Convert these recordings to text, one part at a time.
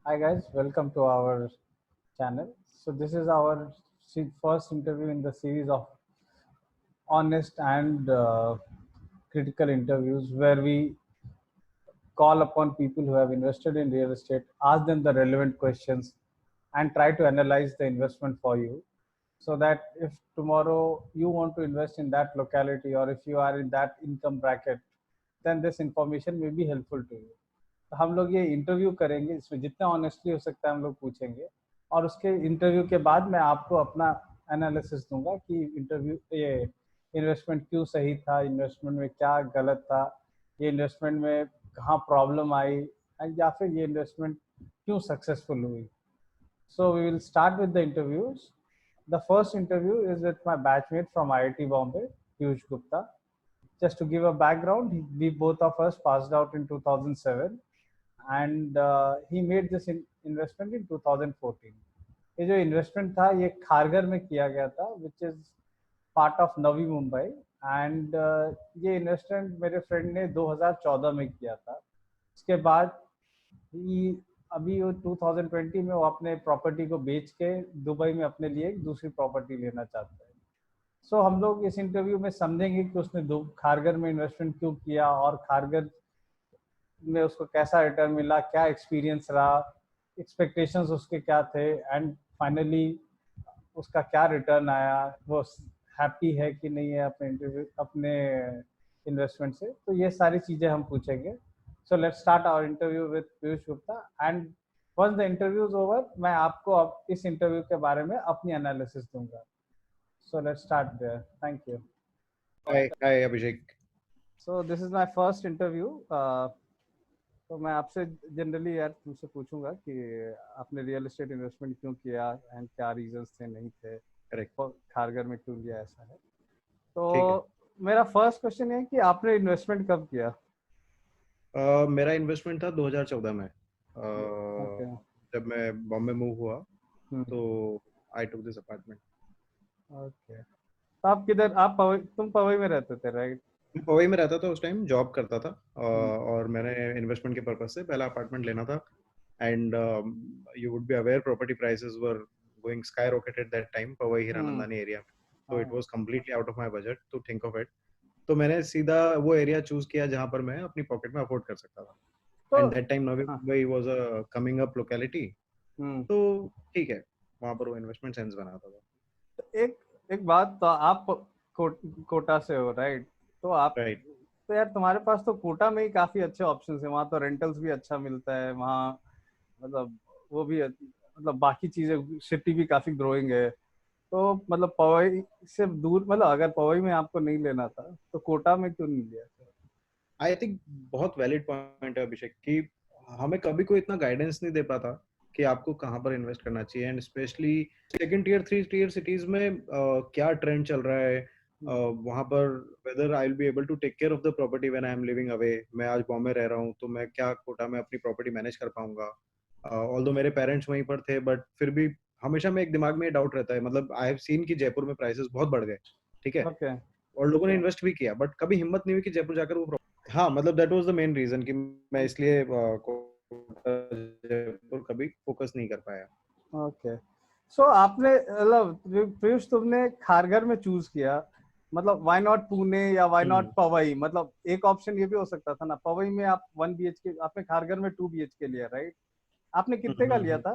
Hi guys, welcome to our channel. So this is our first interview in the series of honest and critical interviews where we call upon people who have invested in real estate, ask them the relevant questions, and try to analyze the investment for you. So that if tomorrow you want to invest in that locality or if you are in that income bracket, then this information may be helpful to you. तो हम लोग ये interview करेंगे, इसमें जितना honestly हो सकता है हम लोग पूछेंगे और उसके इंटरव्यू के बाद मैं आपको अपना एनालिसिस दूंगा कि इंटरव्यू ये इन्वेस्टमेंट क्यों सही था, इन्वेस्टमेंट में क्या गलत था, ये इन्वेस्टमेंट में कहाँ प्रॉब्लम आई एंड या फिर ये इन्वेस्टमेंट क्यों सक्सेसफुल हुई. So we will start with the interviews. The first interview is with my batchmate from IIT Bombay, Piyush Gupta. Just to give a background, we both of us passed out in 2007 and he made this investment in 2014. ये जो investment था ये खारगर में किया गया था, which is part of Navi Mumbai and ये investment मेरे फ्रेंड ने 2014 में किया था. उसके बाद अभी वो 2020 में वो अपने प्रॉपर्टी को बेच के दुबई में अपने लिए एक दूसरी प्रॉपर्टी लेना चाहता है. सो हम लोग इस इंटरव्यू में समझेंगे कि उसने खारगर में इन्वेस्टमेंट क्यों किया और खारगर में उसको कैसा रिटर्न मिला, क्या एक्सपीरियंस रहा, एक्सपेक्टेशंस उसके क्या थे एंड फाइनली उसका क्या रिटर्न आया, वो हैप्पी है कि नहीं है अपने इन्वेस्टमेंट से. तो ये सारी चीज़ें हम पूछेंगे. So let's start our interview with Piyush Gupta and once the interview is over मैं आपको अब इस इंटरव्यू के बारे में अपनी एनालिसिस दूंगा. So let's start there. Thank you. Hi Abhishek. So this is my first interview. तो मैं आपसे जनरली यार तुमसे पूछूंगा कि आपने रियल एस्टेट इन्वेस्टमेंट क्यों किया एंड क्या रीजंस थे, नहीं थे, करेक्ट. खारगर में क्यों लिया, ऐसा है. ठीक है. तो मेरा फर्स्ट क्वेश्चन है कि आपने इन्वेस्टमेंट कब किया? मेरा इन्वेस्टमेंट था 2014 में. ओके. जब मैं बॉम्बे मूव हुआ तो आई टुक दिस अपार्टमेंट. ओके. तो आप किधर, तुम पवई में रहते थे राइट? मैं पवई में रहता था, उस टाइम जॉब करता था और मैंने इन्वेस्टमेंट के पर्पज से पहला अपार्टमेंट लेना था. And you would be aware property prices were going sky rocket at that time Powai Hiranandani area में. तो it was completely out of my budget to think of it. तो मैंने सीधा वो एरिया चूज किया जहां पर मैं अपनी पॉकेट में अफोर्ड कर सकता था. And that time Navi Mumbai was a coming up locality. तो ठीक है, वहां पर वो इन्वेस्टमेंट सेंस बनाता था. एक एक बात, तो आप कोटा से हो राइट? तो आप राइट. तो यार तुम्हारे पास तो कोटा में ही काफी अच्छे ऑप्शंस है. वहाँ तो रेंटल्स भी अच्छा मिलता है वहाँ, मतलब वो भी मतलब बाकी चीजें, सिटी भी काफी ग्रोइंग है. तो मतलब पवई से दूर, मतलब अगर पवई में आपको नहीं लेना था तो कोटा में क्यों नहीं लिया? आई थिंक बहुत वैलिड पॉइंट है अभिषेक कि हमें कभी कोई इतना गाइडेंस नहीं दे पाता कि आपको कहाँ पर इन्वेस्ट करना चाहिए. And specially second tier three tier cities में क्या ट्रेंड चल रहा है वहां पर, whether I will be able to take care of the property when I am living away. मैं आज बॉम्बे रह रहा हूँ तो मैं क्या कोटा में अपनी प्रॉपर्टी मैनेज कर पाऊंगा. ऑल्दो मेरे पेरेंट्स वहीं पर थे बट फिर भी हमेशा में एक दिमाग में डाउट रहता है. मतलब आई हैव सीन कि जयपुर में प्राइसेस बहुत बढ़ गए. ठीक है. ओके. और लोगों ने इन्वेस्ट भी किया बट कभी हिम्मत नहीं हुई कि जयपुर जाकर वो. हाँ, मतलब that was the main reason कि मैं इसलिए जयपुर कभी फोकस नहीं कर पाया. ओके. सो आपने, मतलब पीयूष तुमने खारगर में चूज किया, मतलब व्हाई नॉट पुणे या व्हाई नॉट पवई? मतलब एक ऑप्शन ये भी हो सकता था ना, पवई में आप 1 BHK, आपने खारगर में 2 BHK लिया राइट? आपने कितने का लिया था?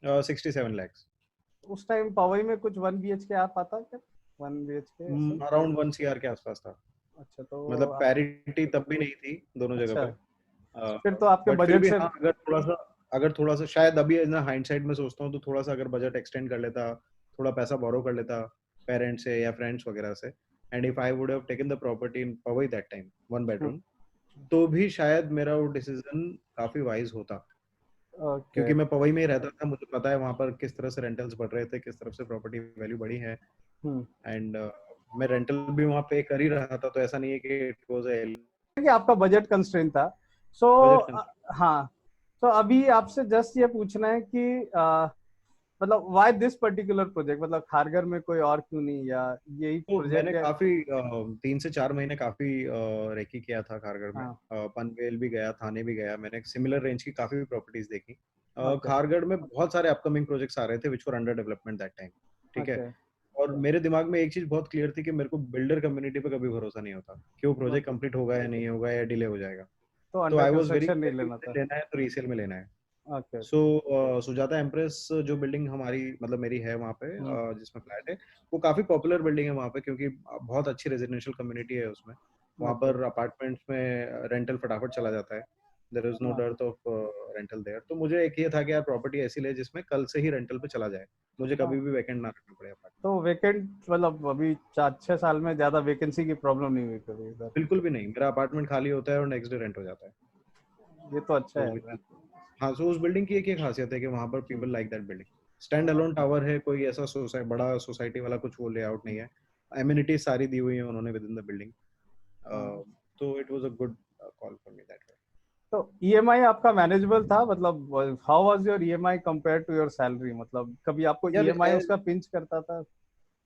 67 lakhs. उस टाइम पवई में कुछ 1 BHK आ पाता क्या? 1 BHK ऐसे? अराउंड 1 CR के आसपास था. अच्छा. तो मतलब पैरिटी तब भी नहीं थी दोनों जगह अच्छा, पे. फिर तो आपके बट फिर बजट भी से. हाँ, अगर थोड़ा सा शायद अभी ना हाइंडसाइट में सोचता हूँ तो थोड़ा सा अगर बजट एक्सटेंड कर लेता, थोड़ा पैसा बोरो कर लेता पेरेंट्स से या फ्रेंड्स वगैरह से, and if I would have taken the property in Powai that time 1 bedroom, तो भी शायद मेरा वो डिसीजन काफी वाइज होता. ओके. क्योंकि मैं पवई में ही रहता था, मुझे पता है वहां पर किस तरह से रेंटल्स बढ़ रहे थे, किस तरफ से प्रॉपर्टी वैल्यू बढ़ी है. एंड मैं रेंटल भी वहां पे कर ही रहा था, तो ऐसा नहीं है कि इट वाज कि आपका बजट कंस्ट्रेंट था. So budget. हाँ. तो अभी आपसे जस्ट ये पूछना है कि मतलब व्हाई दिस पर्टिकुलर प्रोजेक्ट, मतलब खारगर में कोई और क्यों नहीं, या यही तो मैंने प्रोजेक्ट है? काफी 3 से 4 महीने काफी रेकी किया था खारगर में। हाँ। पनवेल भी गया, थाने भी गया, मैंने सिमिलर रेंज की काफी प्रॉपर्टीज देखी। ओके। खारगढ़ में बहुत सारे अपकमिंग प्रोजेक्ट्स आ रहे थे which were under development that time. ठीक है। ओके। और मेरे दिमाग में एक चीज बहुत क्लियर थी कि मेरे को बिल्डर कम्युनिटी पे कभी भरोसा नहीं होता कि वो प्रोजेक्ट ओके। कंप्लीट होगा या नहीं होगा या डिले हो जाएगा। तो तो under I was very construction नहीं क्लियर लेना था। लेना है तो रीसेल में लेना है। ओके। सो सुजाता एम्प्रेस जो बिल्डिंग हमारी मतलब मेरी है वहाँ पे हम्म। जिसमें फ्लैट है, वो काफी पॉपुलर बिल्डिंग है वहाँ पे क्योंकि बहुत अच्छी रेजिडेंशियल कम्युनिटी है उसमें। वहाँ ओके। पर अपार्टमेंट्स में रेंटल फटाफट चला जाता है। There is no okay. Dearth of rental there. तो मुझे एक ये था कि यार प्रॉपर्टी ऐसी ले जिसमें कल से ही रेंटल पे चला जाए, मुझे कभी हाँ, भी वैकेंट ना रखना पड़े अपार्टमेंट। तो वेकेंट मतलब अभी 4-6 साल में ज्यादा वैकेंसी की प्रॉब्लम नहीं हुई कभी इधर? बिल्कुल भी नहीं, मेरा अपार्टमेंट खाली होता है और नेक्स्ट डे रेंट हो जाता है। ये तो अच्छा तो है। हाँ, सो उस बिल्डिंग की एक ये खासियत है कि वहां पर hmm. People like that building. Stand alone tower है, कोई ऐसा बड़ा सोसाइटी वाला कुछ वो लेआउट नहीं है। एमिनिटीज सारी दी हुई है उन्होंने विद इन द बिल्डिंग। हाँ। तो it was a good call for me that way. तो ईएमआई आपका मैनेजेबल था, मतलब how was your EMI compare to your salary, मतलब कभी आपको यार ईएमआई उसका पिंच करता था?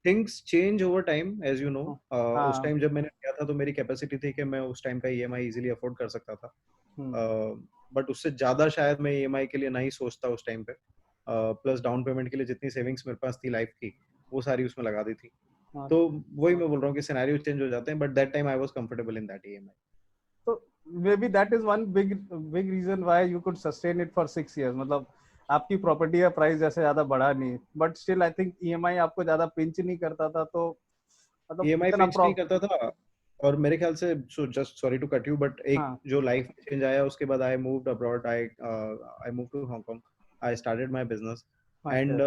Things change over time as you know. हाँ। उस हाँ। टाइम जब मैंने किया था तो मेरी कैपेसिटी थी कि मैं उस टाइम का ईएमआई इजीली अफोर्ड कर सकता था। हम्म। बट उससे ज्यादा शायद मैं ईएमआई के लिए नहीं सोचता उस टाइम पे। प्लस डाउन पेमेंट के लिए जितनी सेविंग्स मेरे पास थी लाइफ की, वो सारी उसमें लगा दी थी। हाँ। तो वही मैं बोल रहा हूँ कि सिनेरियो चेंज हो जाते हैं, but that time I was comfortable in that EMI. तो may be that is one big big reason why you could sustain it for 6 years, मतलब आपकी प्रॉपर्टी का प्राइस जैसे ज्यादा बढ़ा नहीं, but still I think EMI आपको ज्यादा पिंच नहीं करता था, तो मतलब ईएमआई इतना पिंच नहीं प्रॉप। करता था। और मेरे ख्याल से so just sorry to cut you, but एक हाँ। जो लाइफ में चेंज आया उसके बाद I moved abroad. I move to Hong Kong. I started my business okay. And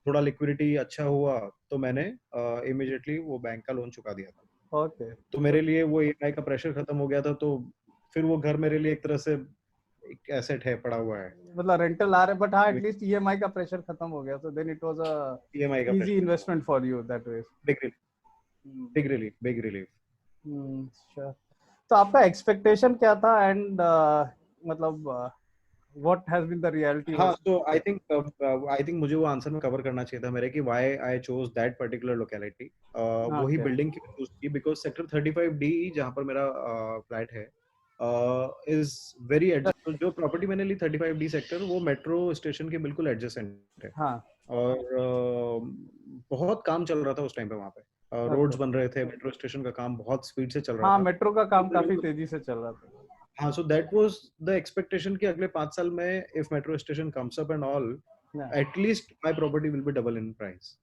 थोड़ा लिक्विडिटी अच्छा हुआ तो मैंने इमीडिएटली वो बैंक का लोन चुका दिया था। ओके। तो तो मेरे लिए वो ईएमआई का प्रेशर खत्म हो गया था। तो फिर वो घर मेरे लिए एक तरह से एक एसेट है, पड़ा हुआ है। मतलब रेंटल आ रहे, बट हाँ एटलीस्ट ईएमआई का प्रेशर खत्म हो गया, so then it was a EMI का easy प्रेशर खत्म। investment for you that way. Big relief, big relief, big relief. Sure. तो आपका एक्सपेक्टेशन क्या था, एंड मतलब what has been the reality हाँ, ऑफ? तो आई थिंक मुझे वो आंसर में कवर करना चाहिए था मेरे कि why I chose that particular locality. वही ओके। बिल्डिंग क्यों चूज की, बिकॉज सेक्टर 35D जहाँ पर मेरा फ्लैट है इज वेरी एडजस्ट। जो प्रॉपर्टी मैंने ली 35D सेक्टर, वो मेट्रो स्टेशन के बिल्कुल एडजेसेंट है। हाँ। और बहुत काम चल रहा था उस टाइम पे वहाँ पे। Roads okay. बन रहे थे, मेट्रो स्टेशन का काम बहुत स्पीड से चल रहा हाँ, था। मेट्रो का तो काम काफी तेजी से चल रहा था। हाँ, so that was the expectation कि अगले 5 साल में if metro station comes up and all, Yeah. At least my property will be double in price.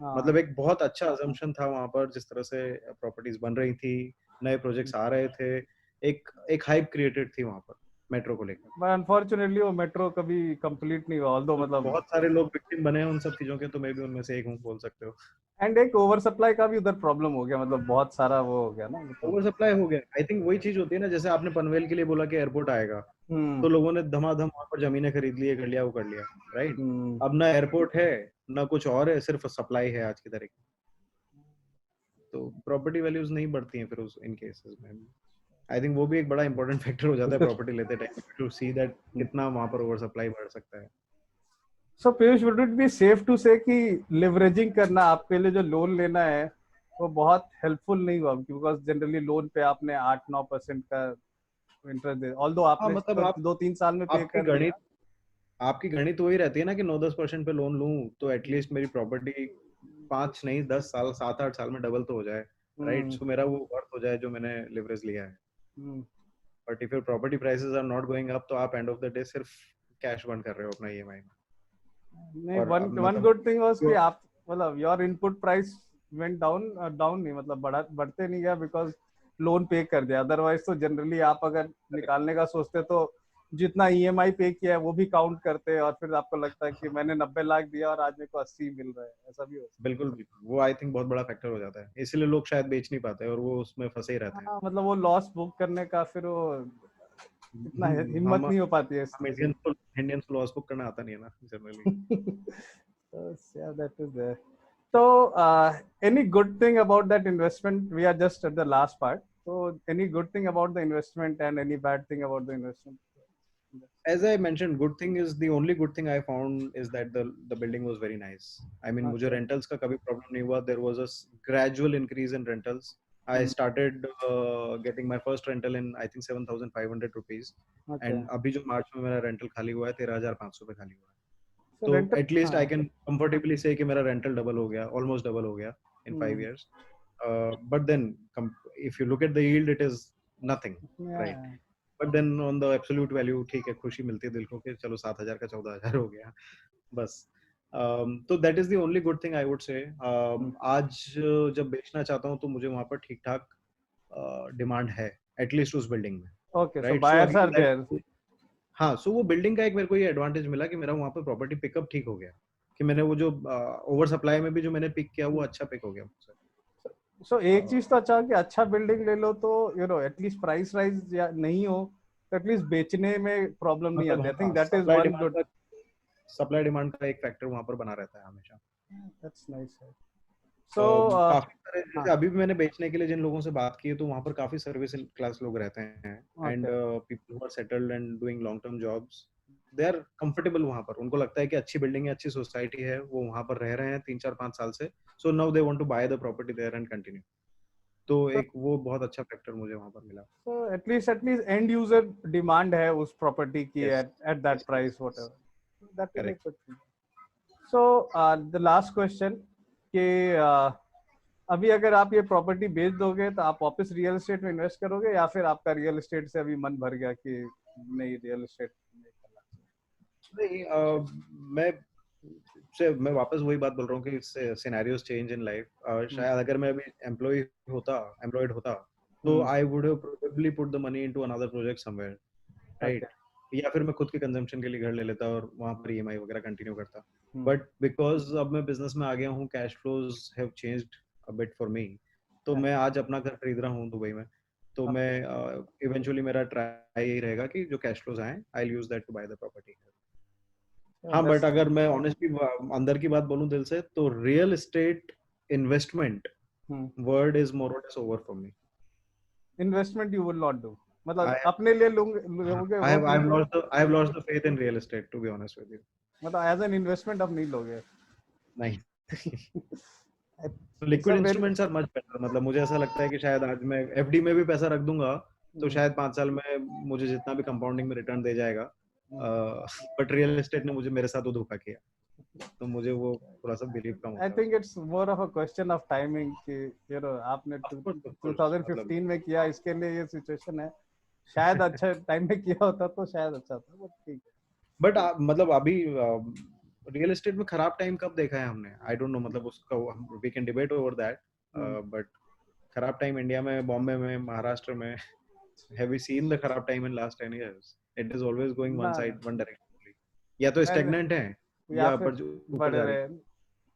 हाँ। मतलब एक बहुत अच्छा अजम्पशन था वहां पर, जिस तरह से प्रॉपर्टीज बन रही थी, नए प्रोजेक्ट्स आ रहे थे। एक हाइप क्रिएटेड थी वहां पर मेट्रो को लेकर। बट अनफॉर्चुनेटली वो मेट्रो कभी कंप्लीट नहीं हुआ, ऑल्दो तो मतलब। बहुत सारे लोग विक्टिम बने हैं उन सब चीजों के, तो मैं भी उनमें से एक हूँ, बोल सकते हो। एंड एक ओवर सप्लाई का भी उधर प्रॉब्लम हो गया, मतलब बहुत सारा वो हो गया ना, मतलब। ओवर सप्लाई हो गया। आई थिंक वही चीज होती है ना, जैसे आपने पनवेल के लिए बोला कि एयरपोर्ट आएगा, हम्म। तो लोगों ने धमाधम वहां पर जमीनें खरीद ली, ये कर लिया, वो कर लिया। राइट। हम्म। अब ना एयरपोर्ट है, ना कुछ और है, सिर्फ सप्लाई है आज की तारीख में। तो प्रॉपर्टी वैल्यूज नहीं बढ़ती हैं फिर उस इन केसेस में। आई थिंक वो भी एक बड़ा इंपॉर्टेंट फैक्टर हो जाता है प्रॉपर्टी लेते टाइम, टू सी दैट कितना वहां पर ओवर सप्लाई बढ़ सकता है। So Piyush, would it be safe to say कि लिवरेजिंग करना आपके लिए, जो लोन लेना है, वो बहुत हेल्पफुल नहीं हुआ, बिकॉज जनरली लोन पे आपने 8-9% का इंटरेस्ट दे, ऑल्दो हाँ, आपने मतलब तो आप 2-3 साल में पे आपकी कर गणित दिया। आपकी गणित वही रहती है ना कि 9-10% पे लोन लूं तो एटलीस्ट मेरी प्रॉपर्टी 5 नहीं 10 साल 7-8 साल में डबल तो हो जाए। राइट। हम्म। सो मेरा वो वर्थ हो जाए जो मैंने लिवरेज लिया है। Hmm. But if your property prices are not going up, तो आप एंड ऑफ द डे सिर्फ कैश बर्न कर रहे हो अपना ईएमआई में। नहीं, और वन अब वन मतलब गुड थिंग वाज कि आप, मतलब your input price went down, down नहीं, मतलब बढ़ते नहीं गया, बिकॉज लोन पे कर दिया। अदरवाइज तो जनरली आप अगर निकालने का सोचते तो जितना ईएमआई पे किया है वो भी काउंट करते, और फिर आपको लगता है कि मैंने 90 लाख दिया और आज मेरे को 80 मिल रहा है, ऐसा भी हो सकता बिल्कुल बिल्कुल, वो आई थिंक बहुत बड़ा फैक्टर हो जाता है, इसलिए लोग शायद बेच नहीं पाते और वो उसमें फंसे ही है। रहते हैं। हाँ, मतलब वो लॉस बुक करने का फिर वो इतना हिम्मत हम नहीं हो पाती है इस हम किसी। इंडियंस को लॉस बुक करना आता नहीं है ना generally. So yeah, that is there. So any good thing about that investment? We are just at the last part. So any good thing about the investment and any bad thing about the investment? As I mentioned, good thing is the only good thing I found is that the building was very nice. I mean, मुझे Okay. rentals का कभी problem नहीं हुआ. There was a gradual increase in rentals. I Hmm. started getting my first rental in I think 7,500 rupees. Okay. And अभी जो मार्च में मेरा rental खाली हुआ है 13,500 पे खाली हुआ है. So तो rental. at least I हाँ. can comfortably say कि मेरा rental double हो गया, almost double हो गया in 5 years. But then if you look at the yield, it is nothing, right? Yeah. But then on the absolute value ठीक है, खुशी मिलती है दिल को कि चलो 7,000 का 14,000 हो गया बस. तो that is the only good thing I would say. आज जब बेचना चाहता हूँ तो मुझे वहां पर ठीक ठाक डिमांड है, एटलीस्ट उस बिल्डिंग में, Okay. So right. So buyers are again there. That, हाँ, सो वो बिल्डिंग का एक मेरे को ये एडवांटेज मिला कि मेरा वहां पर प्रॉपर्टी पिकअप ठीक हो गया, कि मैंने वो जो ओवर सप्लाई में भी जो मैंने पिक किया वो अच्छा पिक हो गया मुझसे. So एक चीज तो अच्छा कि अच्छा बिल्डिंग ले लो तो एटलीस्ट प्राइस राइज या नहीं हो तो एटलीस्ट बेचने में प्रॉब्लम नहीं मतलब आती. आई हाँ, think that is supply one demand good. का, सप्लाई डिमांड का एक फैक्टर वहां पर बना रहता है हमेशा. That's nice. सो काफी सारे, हाँ. जैसे अभी भी मैंने बेचने के लिए जिन लोगों से बात की है तो वहां पर काफी सर्विस क्लास लोग रहते हैं, and okay. People who are settled and doing long term jobs, they are comfortable वहां पर. उनको लगता है कि अच्छी बिल्डिंग है, अच्छी सोसाइटी है, वो वहां पर रह रहे हैं 3 4 5 साल से, so now they want to buy the property there and continue. तो एक वो बहुत अच्छा फैक्टर मुझे वहां पर मिला. So at least end user demand है उस प्रॉपर्टी की yes, at that yes, price yes, whatever. That is a correct. good thing. So the last question कि अभी अगर आप ये प्रॉपर्टी बेच दोगे तो आप वापस रियल एस्टेट में इन्वेस्ट करोगे या फिर आपका रियल एस्टेट से अभी मन भर गया कि नहीं रियल एस्टेट नहीं करना? नहीं, मैं वापस वही बात बोल रहा हूँ कि सिनेरियोस चेंज इन लाइफ. शायद अगर मैं अभी एम्प्लॉयड होता तो आई would have probably put the money into another project somewhere, Okay. Right. या फिर मैं खुद के कंजम्पशन के लिए घर ले लेता और वहां पर ईएमआई वगैरह कंटिन्यू करता. बट बिकॉज अब मैं बिजनेस में आ गया हूँ, cash flows have changed a bit for me. तो मैं आज अपना घर खरीद रहा हूँ दुबई में. तो मैं इवेंचुअली मेरा ट्राई यही रहेगा कि जो कैश फ्लोज आए I will use that to buy the property. हाँ, बट अगर मैं ऑनेस्टली अंदर की बात बोलूं दिल से, तो real estate investment word is more or less over for me. Investment you will not do, मतलब I अपने लिए लोगे I वो have ठीक है. I have lost the faith in real estate, to be honest with you. मतलब as an investment अब नहीं लोगे. नहीं. It's liquid a very instruments are much better. मतलब मुझे ऐसा लगता है कि शायद आज मैं एफडी में भी पैसा रख दूंगा तो शायद 5 साल में मुझे जितना भी कंपाउंडिंग में रिटर्न दे जाएगा. बट रियल एस्टेट ने मुझे मेरे साथ वो धोखा किया, तो मुझे वो थोड़ा सा बिलीव कम आई होता है थिंक उसमें. It's more of a question of timing कि आपने Of course, मतलब 2015 में किया, इसके लिए ये सिचुएशन है. शायद अच्छा टाइम में किया होता तो शायद अच्छा था, बट ठीक है. बट मतलब अभी रियल एस्टेट में खराब टाइम कब देखा है हमने, आई डोंट नो. मतलब उसका we can debate over that, but खराब टाइम इंडिया में, बॉम्बे में, महाराष्ट्र में, have we seen the खराब time in last 10 years? It is always going one ना side, one direction only. या तो स्टेगनेंट है या या फिर पर जो ऊपर बढ़ जा रही रहे हैं.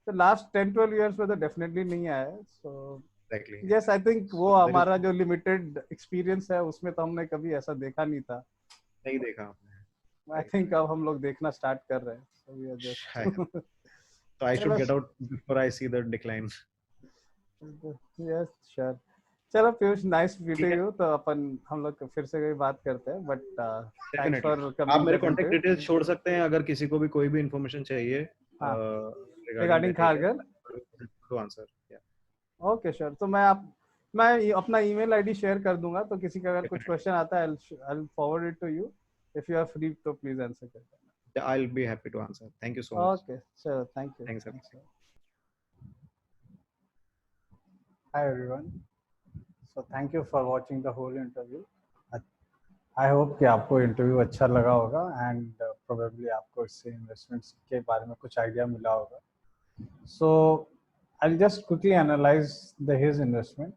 तो लास्ट 10-12 इयर्स में तो डेफिनेटली नहीं आया. सो है. Exactly. यस, आई थिंक वो So there is हमारा जो लिमिटेड एक्सपीरियंस है उसमें तो हमने कभी ऐसा देखा नहीं था. नहीं देखा आपने. आई Right. थिंक अब हम लोग देखना स्टार्ट कर रहे हैं. So we are शायद. just So I should चलो. get out before I see the decline. Yes sure. चलो पीयूष, नाइस ठीक मीटिंग है. यू. तो अपन हम लोग फिर से कभी बात करते हैं, बट थैंक्स Definitely. फॉर आप कमिंग मेरे दैट कांटेक्ट इंटरव्यू. डिटेल्स छोड़ सकते हैं अगर किसी को भी कोई भी इंफॉर्मेशन चाहिए हाँ, regarding regarding that area, Kharghar. To answer. Okay sure. तो मैं अपना ईमेल आईडी शेयर कर दूंगा, तो किसी का अगर कुछ Definitely. क्वेश्चन आता है I will forward it to you. If you are free तो प्लीज आंसर कर देना. I'll be happy to answer. Thank you so much. Okay चलो, thank you. Thanks, everyone. Hi everyone. So thank you for watching the whole interview. I hope कि आपको interview अच्छा लगा होगा and probably आपको इससे इन्वेस्टमेंट्स के बारे में कुछ आइडिया मिला होगा. So I'll just quickly analyze his investment.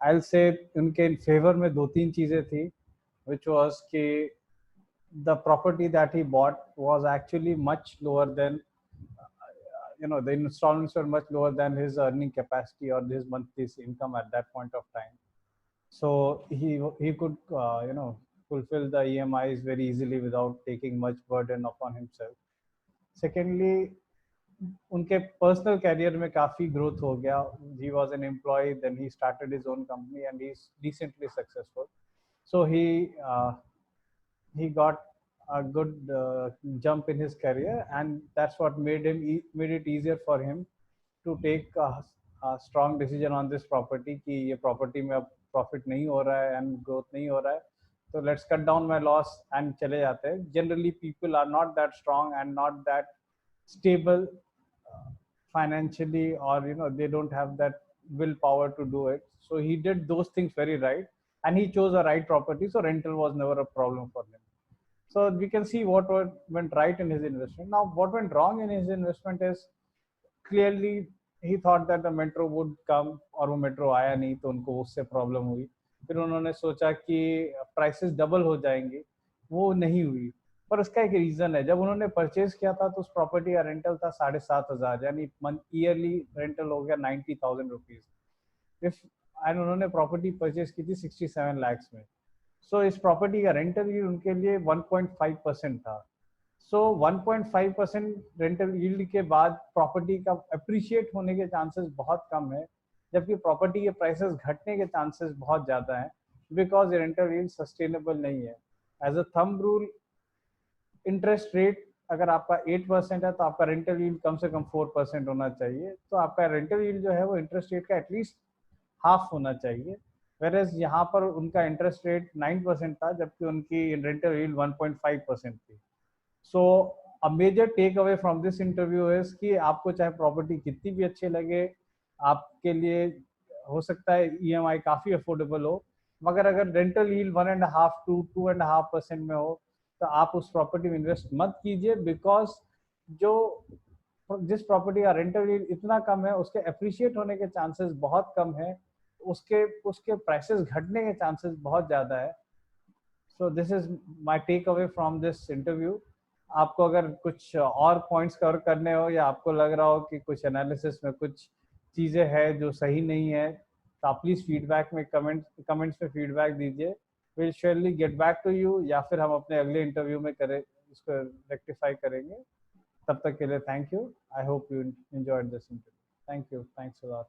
I'll say उनके फेवर में 2-3 चीजें थी, which was कि the property that he bought was actually much lower than the installments were much lower than his earning capacity or his monthly income at that point of time. So he could fulfill the EMIs very easily without taking much burden upon himself. Secondly, उनके personal career में काफी growth हो गया. He was an employee, then he started his own company and he's decently successful. So he got a good jump in his career, and that's what made it easier for him to take a strong decision on this property कि ये property में अब profit नहीं हो रहा है and growth नहीं हो रहा है, तो let's cut down my loss and चले जाते हैं. Generally people are not that strong and not that stable financially, or they don't have that willpower to do it. So he did those things very right, and he chose a right property, so rental was never a problem for him. So we can see what went right in his investment. Now what went wrong in his investment is, clearly he thought that the metro would come, और वो metro आया नहीं, तो उनको उससे problem हुई. फिर उन्होंने सोचा कि प्राइसेस डबल हो जाएंगे, वो नहीं हुई. पर उसका एक रीजन है. जब उन्होंने परचेज किया था तो उस प्रॉपर्टी का रेंटल था 7,500, यानी ईयरली रेंटल हो गया 90,000 रुपीज. इफ एंड उन्होंने प्रॉपर्टी परचेज की थी 67 lakhs में. सो इस प्रॉपर्टी का रेंटल यील्ड उनके लिए 1.5% था. सो 1.5% रेंटल यील्ड के बाद प्रॉपर्टी का अप्रिशिएट होने के चांसेस बहुत कम है, जबकि प्रॉपर्टी के प्राइसेस घटने के चांसेस बहुत ज़्यादा हैं, बिकॉज रेंटल यील्ड सस्टेनेबल नहीं है. As a thumb rule, interest rate अगर आपका 8% है तो आपका रेंटल यील्ड कम से कम 4% होना चाहिए. तो आपका रेंटल यील्ड जो है वो इंटरेस्ट रेट का एटलीस्ट हाफ होना चाहिए. वेरेज यहाँ पर उनका इंटरेस्ट रेट 9% था, जबकि उनकी रेंटल यील्ड 1.5% थी. So a major takeaway from this interview is कि आपको चाहे प्रॉपर्टी कितनी भी अच्छी लगे, आपके लिए हो सकता है ईएमआई काफी अफोर्डेबल हो, मगर अगर रेंटल यील्ड 1.5 to 2.5% में हो, तो आप उस प्रॉपर्टी में इन्वेस्ट मत कीजिए. बिकॉज जो जिस प्रॉपर्टी का रेंटल यील्ड इतना कम है, उसके अप्रिशिएट होने के चांसेस बहुत कम है, उसके उसके प्राइसेस घटने के चांसेस बहुत ज़्यादा है. So this is my takeaway from this interview. आपको अगर कुछ और पॉइंट्स कवर करने हो, या आपको लग रहा हो कि कुछ एनालिसिस में कुछ चीज़ें हैं जो सही नहीं है, तो आप प्लीज़ फीडबैक में कमेंट्स में फीडबैक दीजिए. Will surely get back to you, या फिर हम अपने अगले इंटरव्यू में करें, इसको रेक्टिफाई करेंगे. तब तक के लिए thank you. I hope you enjoyed this interview. Thank you. Thanks a lot.